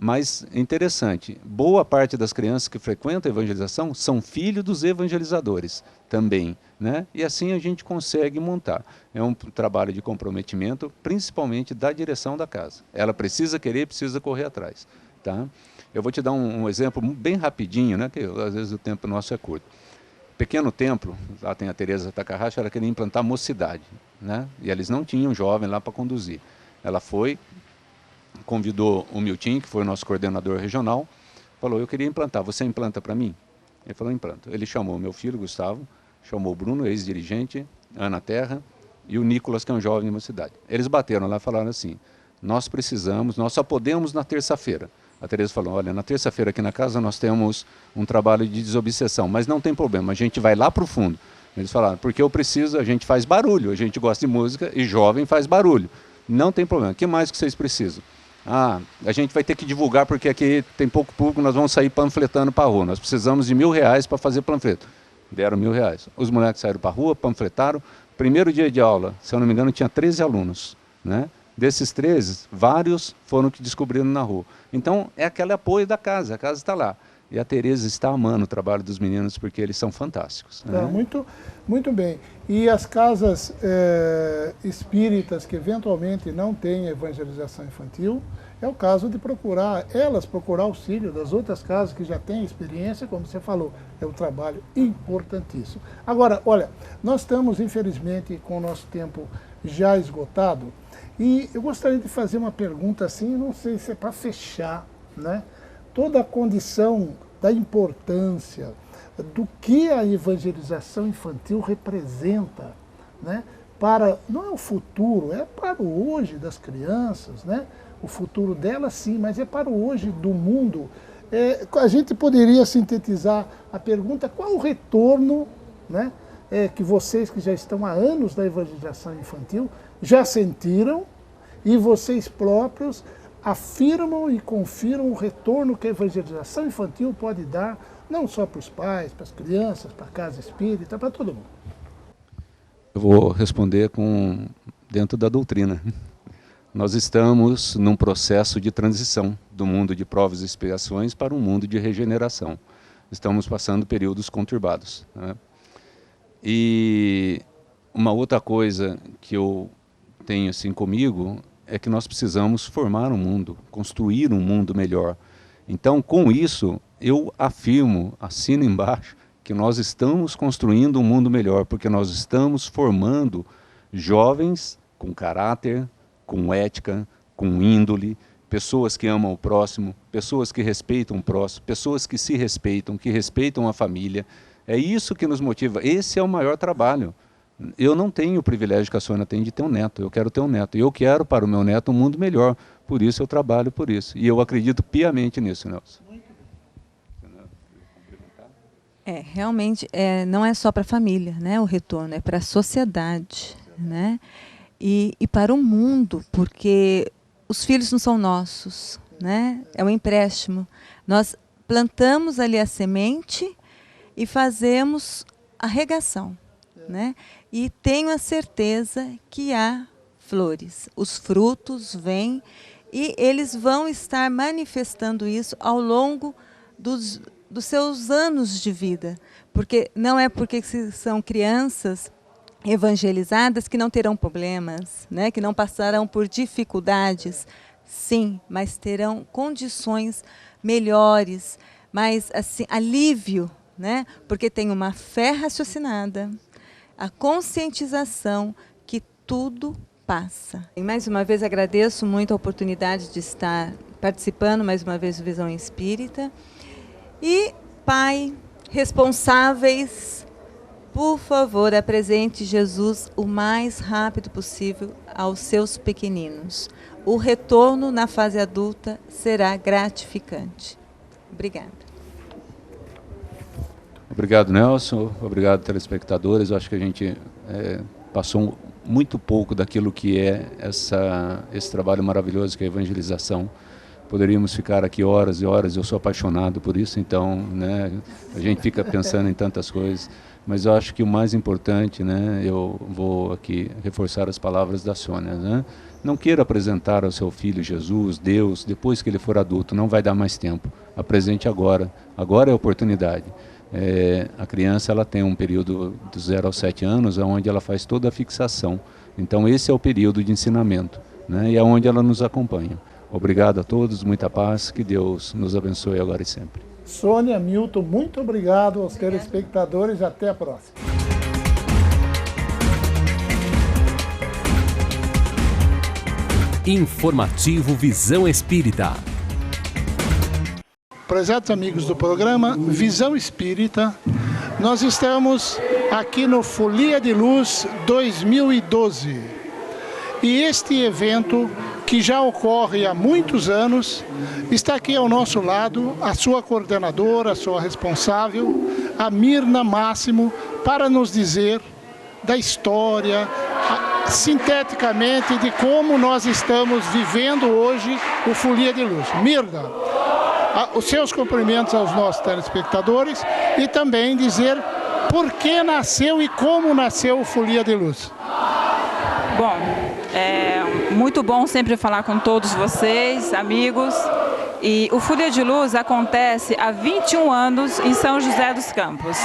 Mas, interessante, boa parte das crianças que frequentam a evangelização são filhos dos evangelizadores também, né? E assim a gente consegue montar. É um trabalho de comprometimento, principalmente da direção da casa. Ela precisa querer, precisa correr atrás, tá? Eu vou te dar um exemplo bem rapidinho, né? Que às vezes o tempo nosso é curto. Pequeno templo, lá tem a Teresa Takahashi, ela queria implantar mocidade, né? E eles não tinham jovem lá para conduzir. Ela foi, convidou o Milton, que foi o nosso coordenador regional, falou, eu queria implantar, você implanta para mim? Ele falou, implanto. Ele chamou meu filho, Gustavo, chamou o Bruno, ex-dirigente, Ana Terra, e o Nicolas, que é um jovem de uma cidade. Eles bateram lá e falaram assim, nós só podemos na terça-feira. A Teresa falou, olha, na terça-feira aqui na casa nós temos um trabalho de desobsessão, mas não tem problema, a gente vai lá para o fundo. Eles falaram, porque a gente faz barulho, a gente gosta de música e jovem faz barulho. Não tem problema, o que mais que vocês precisam? A gente vai ter que divulgar porque aqui tem pouco público, nós vamos sair panfletando para a rua. Nós precisamos de R$1.000 para fazer panfleto. Deram R$1.000. Os moleques saíram para a rua, panfletaram. Primeiro dia de aula, se eu não me engano, tinha 13 alunos, né? Desses 13, vários foram que descobriram na rua. Então, é aquele apoio da casa, a casa está lá. E a Teresa está amando o trabalho dos meninos porque eles são fantásticos. Né?
Muito, muito bem. E as casas espíritas que eventualmente não têm evangelização infantil, é o caso de procurar auxílio das outras casas que já têm experiência, como você falou, é um trabalho importantíssimo. Agora, olha, nós estamos infelizmente com o nosso tempo já esgotado e eu gostaria de fazer uma pergunta assim, não sei se é para fechar, né? Toda a condição da importância do que a evangelização infantil representa, né, não é o futuro, é para o hoje das crianças, né, o futuro delas sim, mas é para o hoje do mundo. A gente poderia sintetizar a pergunta, qual o retorno, né, que vocês que já estão há anos na evangelização infantil já sentiram e vocês próprios afirmam e confirmam o retorno que a evangelização infantil pode dar, não só para os pais, para as crianças, para a casa espírita, para todo mundo.
Eu vou responder dentro da doutrina. Nós estamos num processo de transição do mundo de provas e expiações para um mundo de regeneração. Estamos passando períodos conturbados, né? E uma outra coisa que eu tenho assim comigo é que nós precisamos formar um mundo, construir um mundo melhor. Então, com isso, eu afirmo, assino embaixo, que nós estamos construindo um mundo melhor, porque nós estamos formando jovens com caráter, com ética, com índole, pessoas que amam o próximo, pessoas que respeitam o próximo, pessoas que se respeitam a família. É isso que nos motiva. Esse é o maior trabalho. Eu não tenho o privilégio que a Sônia tem de ter um neto, eu quero ter um neto. E eu quero para o meu neto um mundo melhor, por isso eu trabalho por isso. E eu acredito piamente nisso, Nelson.
Realmente, não é só para a família, né, o retorno, é para a sociedade, né, e para o mundo, porque os filhos não são nossos, né, é um empréstimo. Nós plantamos ali a semente e fazemos a regação, né, e tenho a certeza que há flores, os frutos vêm e eles vão estar manifestando isso ao longo dos seus anos de vida, porque não é porque são crianças evangelizadas que não terão problemas, né? Que não passarão por dificuldades, sim, mas terão condições melhores, mais assim, alívio, né? Porque tem uma fé raciocinada, a conscientização que tudo passa. E mais uma vez agradeço muito a oportunidade de estar participando mais uma vez do Visão Espírita. E, Pai, responsáveis, por favor, apresente Jesus o mais rápido possível aos seus pequeninos. O retorno na fase adulta será gratificante. Obrigada.
Obrigado, Nelson. Obrigado, telespectadores. Eu acho que a gente passou muito pouco daquilo que é esse trabalho maravilhoso que é a evangelização. Poderíamos ficar aqui horas e horas, eu sou apaixonado por isso, então, né, a gente fica pensando em tantas coisas, mas eu acho que o mais importante, né, eu vou aqui reforçar as palavras da Sônia, né, não queira apresentar ao seu filho Jesus, Deus, depois que ele for adulto, não vai dar mais tempo, apresente agora é a oportunidade. A criança ela tem um período dos 0 aos 7 anos, onde ela faz toda a fixação, então esse é o período de ensinamento, né, e é onde ela nos acompanha. Obrigado a todos, muita paz, que Deus nos abençoe agora e sempre.
Sônia, Milton, muito obrigado aos telespectadores, até a próxima.
Informativo Visão Espírita.
Prezados amigos do programa Visão Espírita, nós estamos aqui no Folia de Luz 2012. E este evento, que já ocorre há muitos anos, está aqui ao nosso lado a sua coordenadora, a sua responsável, a Mirna Máximo, para nos dizer da história, sinteticamente, de como nós estamos vivendo hoje o Folia de Luz. Mirna, os seus cumprimentos aos nossos telespectadores e também dizer por que nasceu e como nasceu o Folia de Luz.
Bom, é muito bom sempre falar com todos vocês, amigos. E o Folia de Luz acontece há 21 anos em São José dos Campos.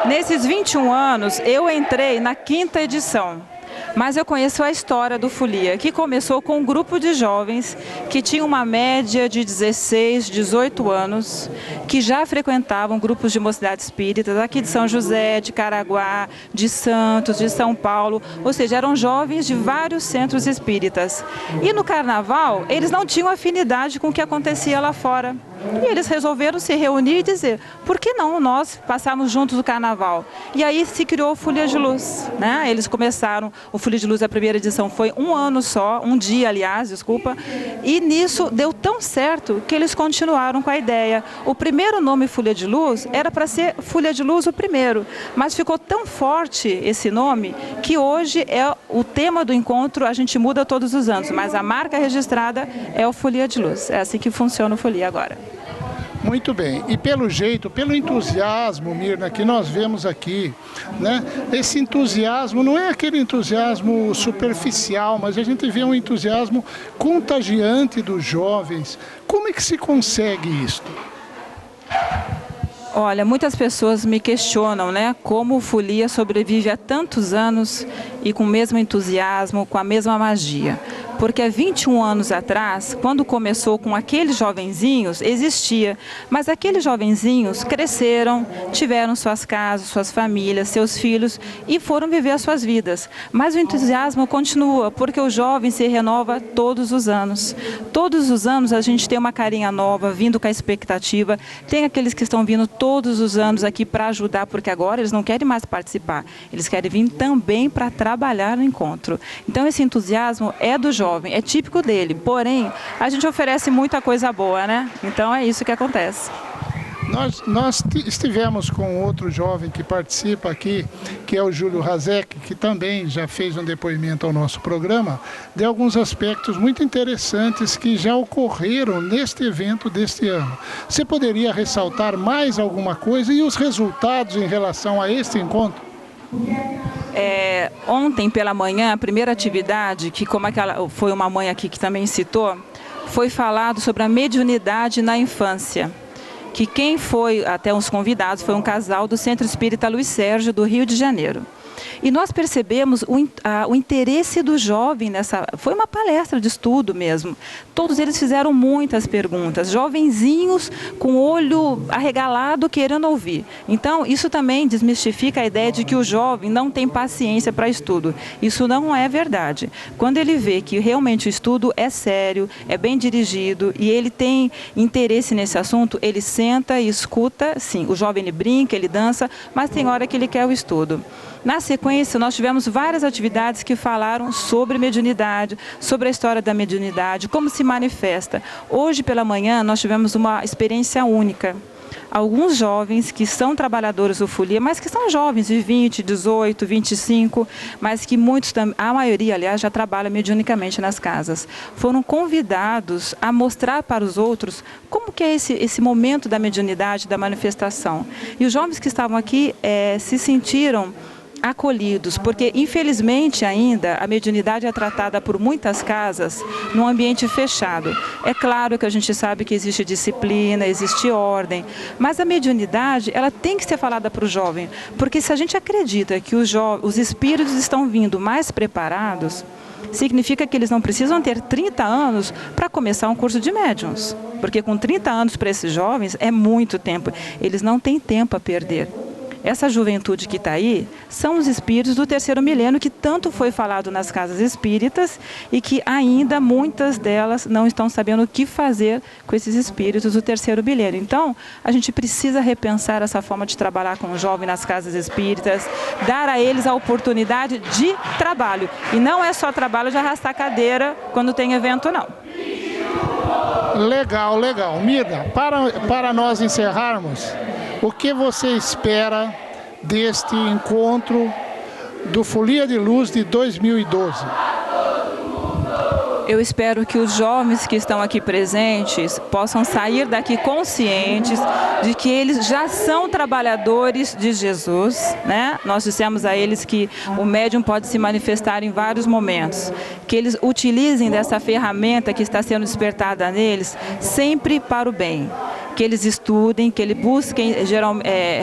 Nesses 21 anos, eu entrei na 5ª edição. Mas eu conheço a história do Folia, que começou com um grupo de jovens que tinha uma média de 16, 18 anos, que já frequentavam grupos de mocidade espírita aqui de São José, de Caraguá, de Santos, de São Paulo, ou seja, eram jovens de vários centros espíritas. E no carnaval, eles não tinham afinidade com o que acontecia lá fora. E eles resolveram se reunir e dizer, por que não nós passarmos juntos o carnaval? E aí se criou o Folia de Luz, né? Eles começaram, o Folia de Luz, a primeira edição foi um ano só, um dia, aliás, desculpa, e nisso deu tão certo que eles continuaram com a ideia. O primeiro nome Folia de Luz era para ser Folia de Luz o primeiro, mas ficou tão forte esse nome que hoje é o tema do encontro, a gente muda todos os anos, mas a marca registrada é o Folia de Luz. É assim que funciona o Folia agora.
Muito bem, e pelo jeito, pelo entusiasmo, Mirna, que nós vemos aqui, né? Esse entusiasmo não é aquele entusiasmo superficial, mas a gente vê um entusiasmo contagiante dos jovens. Como é que se consegue isto?
Olha, muitas pessoas me questionam, né, como o Folia sobrevive há tantos anos e com o mesmo entusiasmo, com a mesma magia. porque há 21 anos atrás, quando começou com aqueles jovenzinhos, existia, mas aqueles jovenzinhos cresceram, tiveram suas casas, suas famílias, seus filhos e foram viver as suas vidas. Mas o entusiasmo continua, porque o jovem se renova todos os anos. Todos os anos a gente tem uma carinha nova, vindo com a expectativa, tem aqueles que estão vindo todos os anos aqui para ajudar, porque agora eles não querem mais participar, eles querem vir também para trabalhar no encontro. Então esse entusiasmo é do jovem, é típico dele, porém a gente oferece muita coisa boa, né? Então é isso que acontece.
Nós estivemos com outro jovem que participa aqui, que é o Júlio Razek, que também já fez um depoimento ao nosso programa, de alguns aspectos muito interessantes que já ocorreram neste evento deste ano. Você poderia ressaltar mais alguma coisa e os resultados em relação a este encontro?
Ontem pela manhã, a primeira atividade, que como foi uma mãe aqui que também citou, foi falado sobre a mediunidade na infância. Que quem foi, até uns convidados, foi um casal do Centro Espírita Luiz Sérgio, do Rio de Janeiro. E nós percebemos o interesse do jovem nessa... Foi uma palestra de estudo mesmo. Todos eles fizeram muitas perguntas. Jovenzinhos com o olho arregalado querendo ouvir. Então, isso também desmistifica a ideia de que o jovem não tem paciência para estudo. Isso não é verdade. Quando ele vê que realmente o estudo é sério, é bem dirigido e ele tem interesse nesse assunto, ele senta e escuta. Sim, o jovem ele brinca, ele dança, mas tem hora que ele quer o estudo. Na sequência, nós tivemos várias atividades que falaram sobre mediunidade, sobre a história da mediunidade, como se manifesta. Hoje pela manhã, nós tivemos uma experiência única. Alguns jovens que são trabalhadores do Folia, mas que são jovens de 20, 18, 25, mas que muitos, a maioria, aliás, já trabalha mediunicamente nas casas. Foram convidados a mostrar para os outros como que é esse momento da mediunidade, da manifestação. E os jovens que estavam aqui se sentiram acolhidos, porque infelizmente ainda a mediunidade é tratada por muitas casas num ambiente fechado. É claro que a gente sabe que existe disciplina, existe ordem, mas a mediunidade ela tem que ser falada para o jovem, porque se a gente acredita que os espíritos estão vindo mais preparados, significa que eles não precisam ter 30 anos para começar um curso de médiuns, porque com 30 anos para esses jovens é muito tempo, eles não têm tempo a perder. Essa juventude que está aí são os espíritos do terceiro milênio que tanto foi falado nas casas espíritas e que ainda muitas delas não estão sabendo o que fazer com esses espíritos do terceiro milênio. Então, a gente precisa repensar essa forma de trabalhar com o jovem nas casas espíritas, dar a eles a oportunidade de trabalho. E não é só trabalho de arrastar cadeira quando tem evento, não.
Legal, legal. Mirna, para nós encerrarmos, o que você espera deste encontro do Folia de Luz de 2012?
Eu espero que os jovens que estão aqui presentes possam sair daqui conscientes de que eles já são trabalhadores de Jesus, né? Nós dissemos a eles que o médium pode se manifestar em vários momentos, que eles utilizem dessa ferramenta que está sendo despertada neles sempre para o bem. Que eles estudem, que eles busquem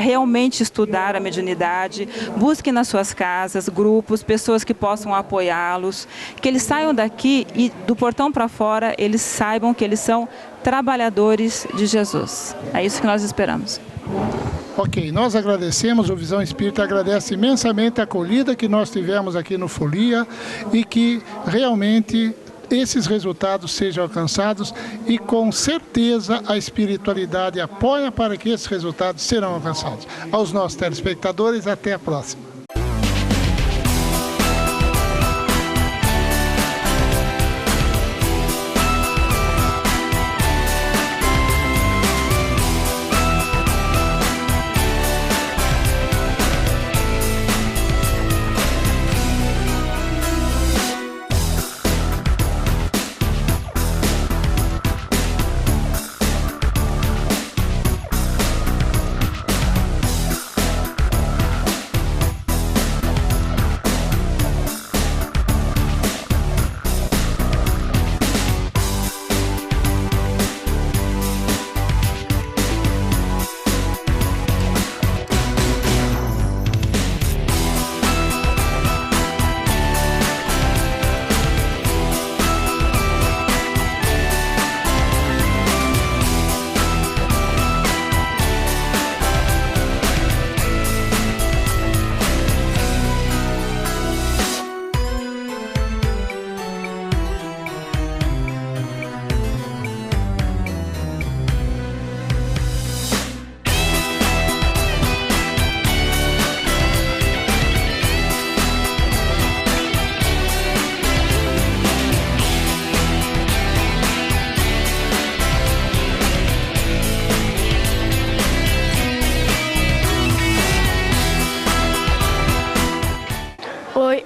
realmente estudar a mediunidade, busquem nas suas casas grupos, pessoas que possam apoiá-los, que eles saiam daqui e do portão para fora eles saibam que eles são trabalhadores de Jesus. É isso que nós esperamos.
Ok, nós agradecemos, o Visão Espírita agradece imensamente a acolhida que nós tivemos aqui no Folia e que realmente esses resultados sejam alcançados e com certeza a espiritualidade apoia para que esses resultados serão alcançados. Aos nossos telespectadores, até a próxima.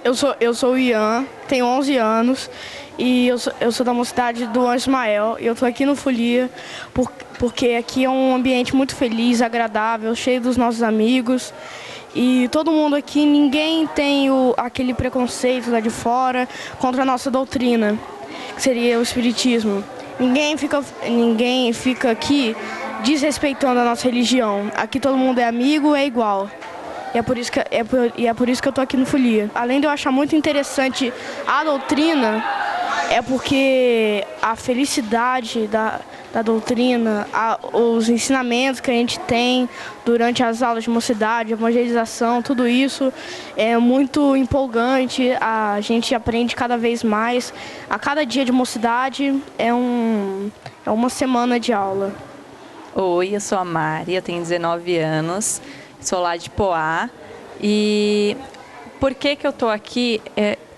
Eu sou o Ian, tenho 11 anos e eu sou da mocidade do Anjo Ismael. E eu estou aqui no Folia porque aqui é um ambiente muito feliz, agradável, cheio dos nossos amigos. E todo mundo aqui, ninguém tem aquele preconceito lá de fora contra a nossa doutrina, que seria o Espiritismo. Ninguém fica aqui desrespeitando a nossa religião. Aqui todo mundo é amigo, é igual. E é por isso que eu estou aqui no Folia. Além de eu achar muito interessante a doutrina, é porque a felicidade da doutrina, os ensinamentos que a gente tem durante as aulas de mocidade, evangelização, tudo isso é muito empolgante, a gente aprende cada vez mais. A cada dia de mocidade é uma semana de aula.
Oi, eu sou a Mari, eu tenho 19 anos, sou lá de Poá. E por que eu estou aqui?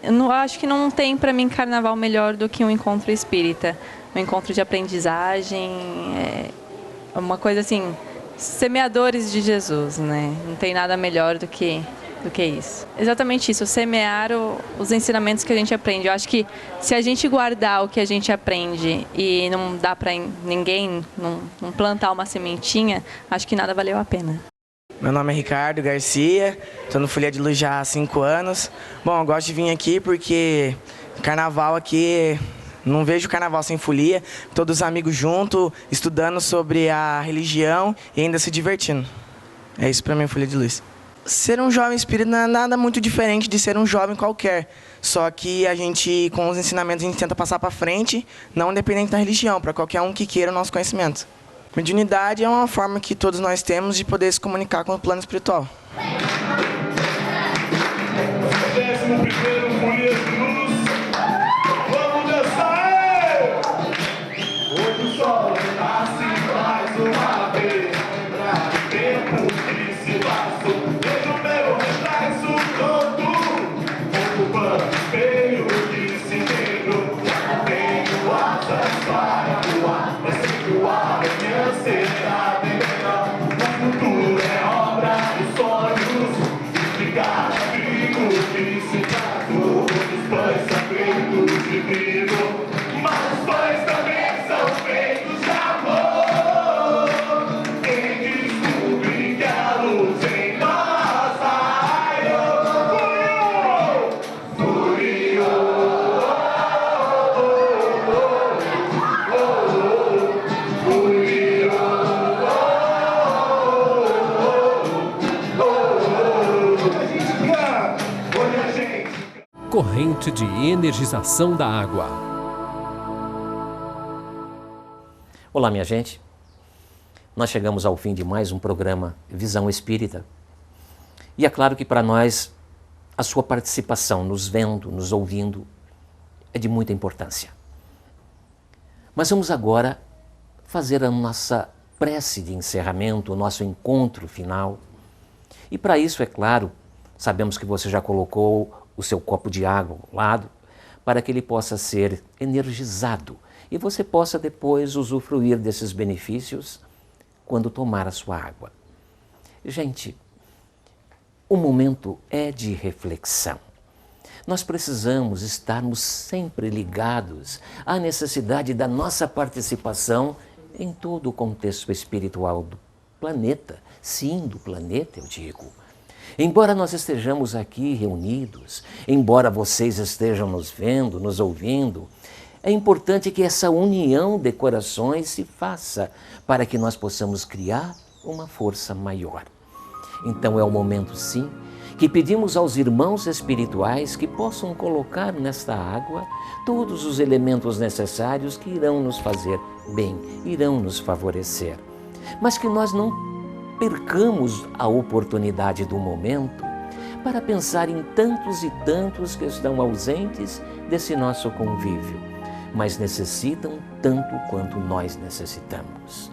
Eu acho que não tem para mim carnaval melhor do que um encontro espírita. Um encontro de aprendizagem, uma coisa assim, semeadores de Jesus, né? Não tem nada melhor do que isso. Exatamente isso, semear os ensinamentos que a gente aprende. Eu acho que se a gente guardar o que a gente aprende e não dá para ninguém, não plantar uma sementinha, acho que nada valeu a pena.
Meu nome é Ricardo Garcia, estou no Folia de Luz já há 5 anos. Bom, eu gosto de vir aqui porque carnaval aqui... Não vejo carnaval sem folia, todos os amigos juntos, estudando sobre a religião e ainda se divertindo. É isso para mim, Folia de Luz. Ser um jovem espírita não é nada muito diferente de ser um jovem qualquer. Só que a gente, com os ensinamentos, a gente tenta passar para frente, não independente da religião, para qualquer um que queira o nosso conhecimento. Mediunidade é uma forma que todos nós temos de poder se comunicar com o plano espiritual.
11º Folia de Luz. Vamos dançar! Hoje o sol nasce mais uma vez. Lembrar o tempo que se passou. Vejo o meu reflexo todo, ocupando o espelho que se negou. Já não tenho asas para voar, mas sei que o amanhã será bem melhor. O futuro é obra dos sonhos, explicar trigo que se tratou. Os pães são feitos de trigo, mas os pães também são feitos de amor. Quem descobre que a luz em nós raiou, furiou,
Corrente de energização da água.
Olá, minha gente. Nós chegamos ao fim de mais um programa Visão Espírita. E é claro que para nós a sua participação, nos vendo, nos ouvindo, é de muita importância. Mas vamos agora fazer a nossa prece de encerramento, o nosso encontro final. E para isso, é claro, sabemos que você já colocou o seu copo de água ao lado, para que ele possa ser energizado e você possa depois usufruir desses benefícios quando tomar a sua água. Gente, o momento é de reflexão. Nós precisamos estarmos sempre ligados à necessidade da nossa participação em todo o contexto espiritual do planeta. Sim, do planeta, eu digo. Embora nós estejamos aqui reunidos, embora vocês estejam nos vendo, nos ouvindo, é importante que essa união de corações se faça para que nós possamos criar uma força maior. Então é o momento, sim, que pedimos aos irmãos espirituais que possam colocar nesta água todos os elementos necessários que irão nos fazer bem, irão nos favorecer. Mas que nós não percamos a oportunidade do momento para pensar em tantos e tantos que estão ausentes desse nosso convívio, mas necessitam tanto quanto nós necessitamos.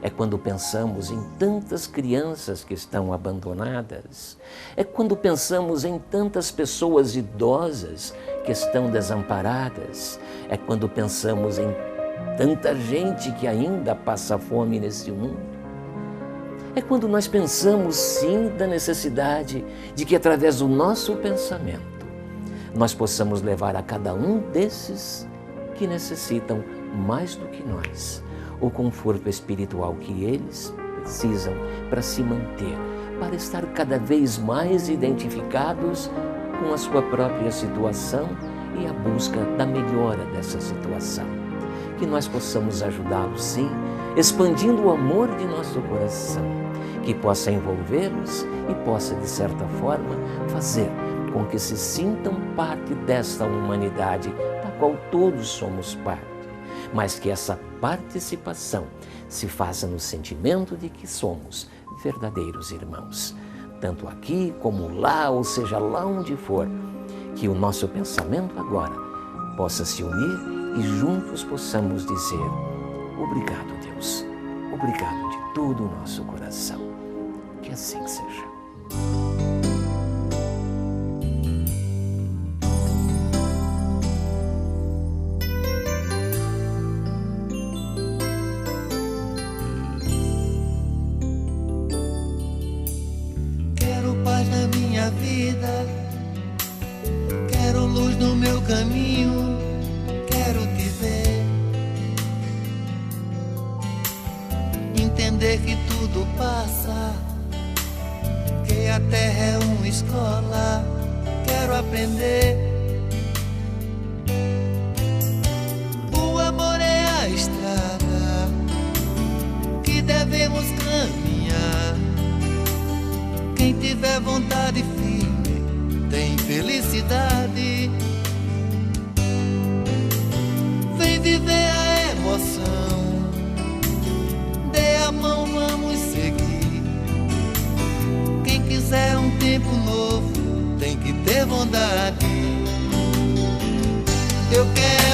É quando pensamos em tantas crianças que estão abandonadas, é quando pensamos em tantas pessoas idosas que estão desamparadas, é quando pensamos em tanta gente que ainda passa fome nesse mundo. É quando nós pensamos, sim, da necessidade de que, através do nosso pensamento, nós possamos levar a cada um desses que necessitam mais do que nós o conforto espiritual que eles precisam para se manter, para estar cada vez mais identificados com a sua própria situação e a busca da melhora dessa situação. Que nós possamos ajudá-los, sim, expandindo o amor de nosso coração, que possa envolvê-los e possa, de certa forma, fazer com que se sintam parte desta humanidade da qual todos somos parte, mas que essa participação se faça no sentimento de que somos verdadeiros irmãos, tanto aqui como lá, ou seja, lá onde for, que o nosso pensamento agora possa se unir e juntos possamos dizer: obrigado, Deus, obrigado de todo o nosso coração. Que assim seja.
Quero paz na minha vida, quero luz no meu caminho, quero te ver, entender que tudo passa, que a terra é uma escola, quero aprender. O amor é a estrada que devemos caminhar. Quem tiver vontade firme tem felicidade. Vem viver a emoção, dê a mão, vamos seguir. Quem quiser um tempo novo tem que ter bondade. Eu quero